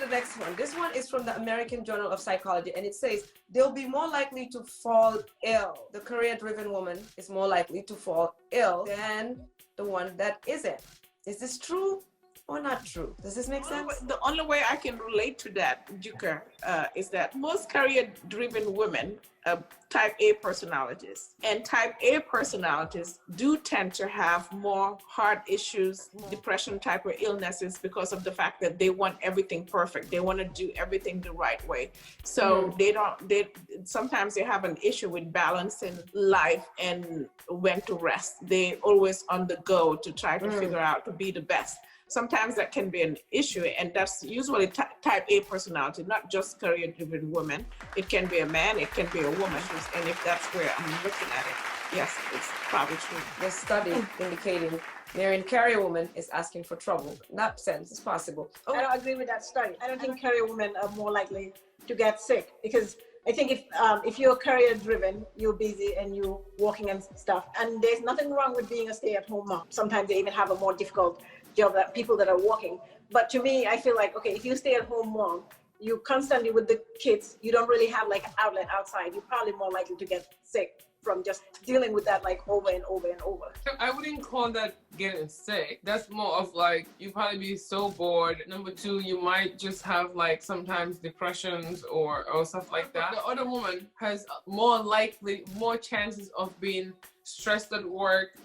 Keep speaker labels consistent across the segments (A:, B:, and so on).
A: next one. This one is from the American Journal of Psychology, and it says they'll be more likely to fall ill. The career-driven woman is more likely to fall ill than the one that isn't. Is this true or not true? Does this make sense?
B: The only way I can relate to that, Juka, is that most career-driven women, type A personalities, and type A personalities do tend to have more heart issues, depression type of illnesses because of the fact that they want everything perfect. They want to do everything the right way. So sometimes they have an issue with balancing life and when to rest. They always on the go to try to figure out to be the best. Sometimes that can be an issue, and that's usually type A personality, not just career-driven women. It can be a man, it can be a woman, and if that's where I'm looking at it, yes, it's probably true.
A: The study indicating marrying career woman is asking for trouble. In that sense, it's possible.
C: I don't agree with that study. I don't think career women are more likely to get sick, because I think if you're career-driven, you're busy and you're working and stuff, and there's nothing wrong with being a stay-at-home mom. Sometimes they even have a more difficult job than people that are working. But to me, I feel like, okay, if you stay at home mom, you constantly with the kids, you don't really have like an outlet outside. You're probably more likely to get sick from just dealing with that like over and over and over.
D: I wouldn't call that getting sick. That's more of like, you probably be so bored. Number two, you might just have like sometimes depressions or stuff like that. The other woman has more chances of being stressed at work,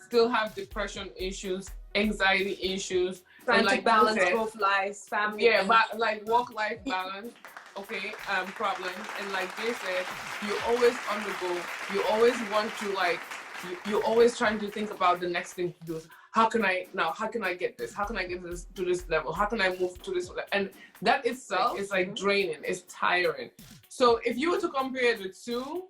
D: still have depression issues, anxiety issues,
A: trying to balance both lives, family.
D: Yeah, but like work-life balance, okay, problems. And like they said, you're always on the go. You always want to like, you're always trying to think about the next thing to do. How can I get this? How can I get this to this level? How can I move to this level? And that itself is like draining, it's tiring. So if you were to compare the two,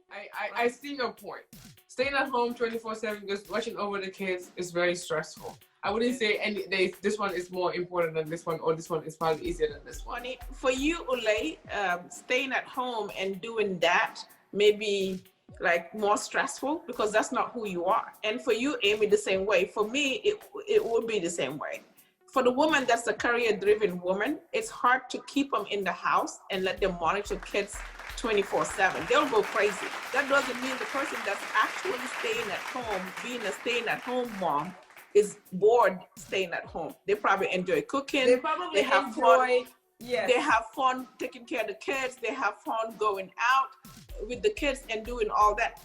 D: I see your point. Staying at home 24/7, just watching over the kids is very stressful. I wouldn't say this one is more important than this one, or this one is probably easier than this one.
B: For you, Olay, staying at home and doing that may be like more stressful because that's not who you are. And for you, Amy, the same way. For me, it would be the same way. For the woman that's a career-driven woman, it's hard to keep them in the house and let them monitor kids 24/7. They'll go crazy. That doesn't mean the person that's actually staying at home, being a staying-at-home mom, is bored staying at home. They probably enjoy cooking.
A: They have fun. Yes.
B: They have fun taking care of the kids. They have fun going out with the kids and doing all that.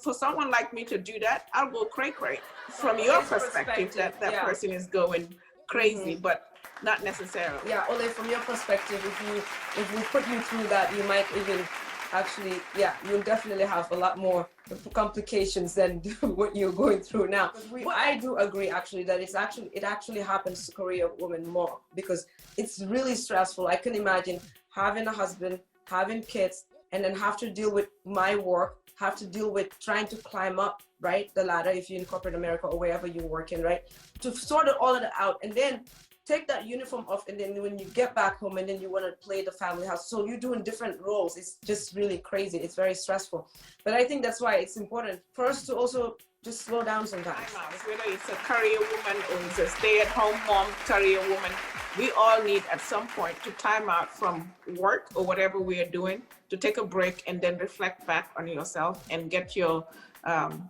B: For someone like me to do that, I'll go cray-cray. From your perspective, that person is going crazy, but not necessarily.
A: Yeah, Olay, from your perspective, if we put you through that, you might even actually, you'll definitely have a lot more complications than what you're going through now. I do agree actually that it actually happens to career women more because it's really stressful. I can imagine having a husband, having kids, and then have to deal with my work, have to deal with trying to climb up, right, the ladder if you're in corporate America or wherever you're working, right, to sort all of that out and then take that uniform off, and then when you get back home and then you want to play the family house, so you're doing different roles. It's just really crazy. It's very stressful. But I think that's why it's important for us to also just slow down sometimes.
B: Whether it's a career woman or it's a stay-at-home mom, career woman, we all need at some point to time out from work or whatever we are doing, to take a break and then reflect back on yourself and get your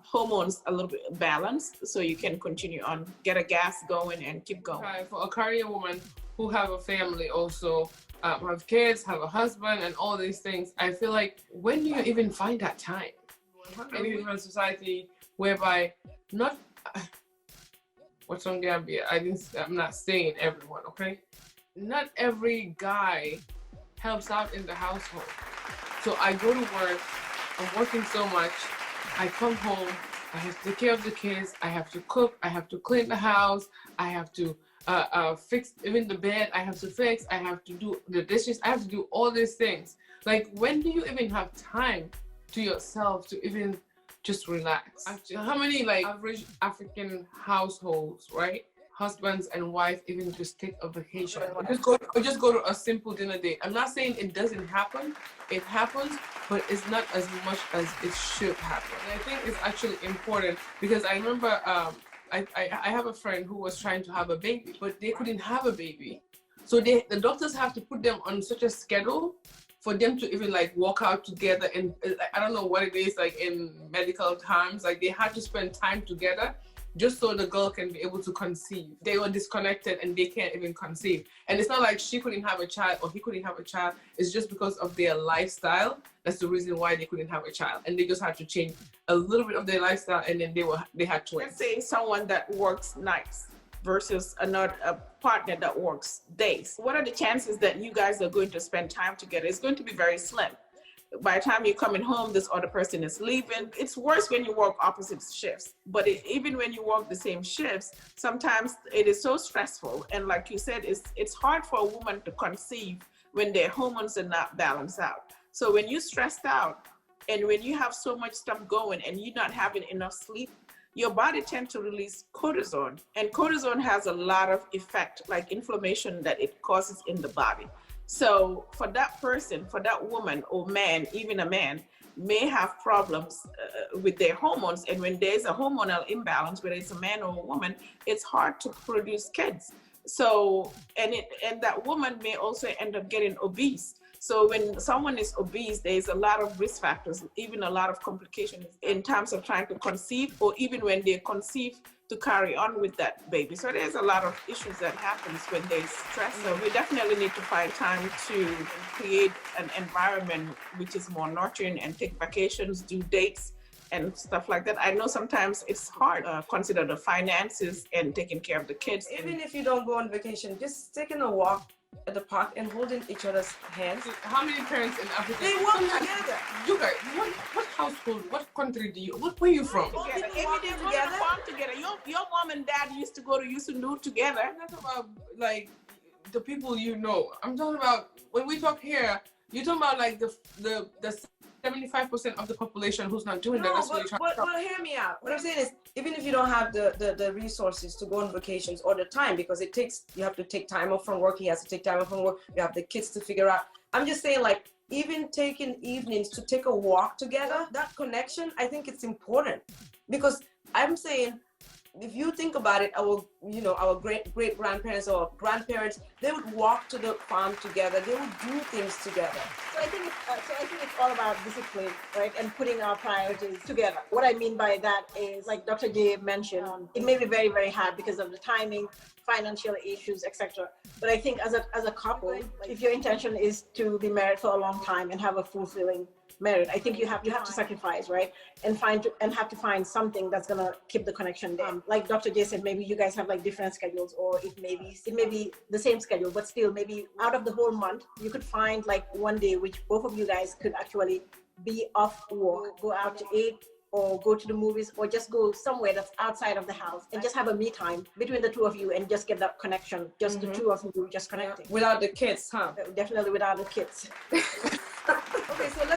B: hormones a little bit balanced so you can continue on, get a gas going and keep going.
D: For a career woman who have a family also, have kids, have a husband and all these things, I feel like when do you even find that time? And we live in a society whereby not, what's on Gambia, I'm not saying everyone, okay? Not every guy helps out in the household. So I go to work, I'm working so much, I come home, I have to take care of the kids, I have to cook, I have to clean the house, I have to fix even the bed, I have to fix, I have to do the dishes, I have to do all these things. Like, when do you even have time to yourself to even just relax? How many like average African households, right? Husbands and wife even just take a vacation. Just go to a simple dinner date. I'm not saying it doesn't happen. It happens, but it's not as much as it should happen. And I think it's actually important because I remember I have a friend who was trying to have a baby, but they couldn't have a baby So the doctors have to put them on such a schedule for them to even like walk out together. And I don't know what it is like in medical terms, like they had to spend time together just so the girl can be able to conceive. They were disconnected and they can't even conceive. And it's not like she couldn't have a child or he couldn't have a child. It's just because of their lifestyle. That's the reason why they couldn't have a child. And they just had to change a little bit of their lifestyle, and then they had twins.
B: Let's say someone that works nights versus a partner that works days. What are the chances that you guys are going to spend time together? It's going to be very slim. By the time you're coming home, this other person is leaving. It's worse when you work opposite shifts. But even when you work the same shifts, sometimes it is so stressful. And like you said, it's hard for a woman to conceive when their hormones are not balanced out. So when you're stressed out and when you have so much stuff going and you're not having enough sleep, your body tends to release cortisone. And cortisone has a lot of effect, like inflammation that it causes in the body. So for that person, for that woman or man, even a man, may have problems with their hormones. And when there's a hormonal imbalance, whether it's a man or a woman, it's hard to produce kids. So, and that woman may also end up getting obese. So when someone is obese, there's a lot of risk factors, even a lot of complications in terms of trying to conceive, or even when they conceive to carry on with that baby. So there's a lot of issues that happens when there's stress. So we definitely need to find time to create an environment which is more nurturing and take vacations, do dates and stuff like that. I know sometimes it's hard to consider the finances and taking care of the kids.
A: Even if you don't go on vacation, just taking a walk at the park and holding each other's hands.
D: How many parents in Africa?
A: They work together.
D: Juka, what household, what country where are you from?
B: Together.
A: People
B: Every
A: walking
B: day
A: together.
B: on the farm together. Your mom and dad used to go to Yusundu together.
D: I'm not talking about like the people you know. I'm talking about when we talk here, you're talking about like the 75% of the population who's not doing that.
A: No,
D: That's what you're trying to talk.
A: but hear me out. What I'm saying is, even if you don't have the resources to go on vacations or the time, because you have to take time off from work, he has to take time off from work, you have the kids to figure out. I'm just saying, like, even taking evenings to take a walk together, that connection, I think it's important. Because I'm saying, if you think about it, our great grandparents or grandparents, they would walk to the farm together. They would do things together.
C: So I think it's all about discipline, right? And putting our priorities together. What I mean by that is, like Dr. Jaye mentioned, it may be very, very hard because of the timing, financial issues, etc. But I think as a couple, if your intention is to be married for a long time and have a fulfilling marriage, I think you have to sacrifice, right? And have to find something that's gonna keep the connection there. Like Dr. Jaye said, maybe you guys have like different schedules, or it may be the same schedule, but still maybe out of the whole month, you could find like one day which both of you guys could actually be off work, go out to eat, or go to the movies, or just go somewhere that's outside of the house and just have a me time between the two of you and just get that connection, just the two of you just connecting.
A: Without the kids, huh?
C: Definitely without the kids.
A: Okay, so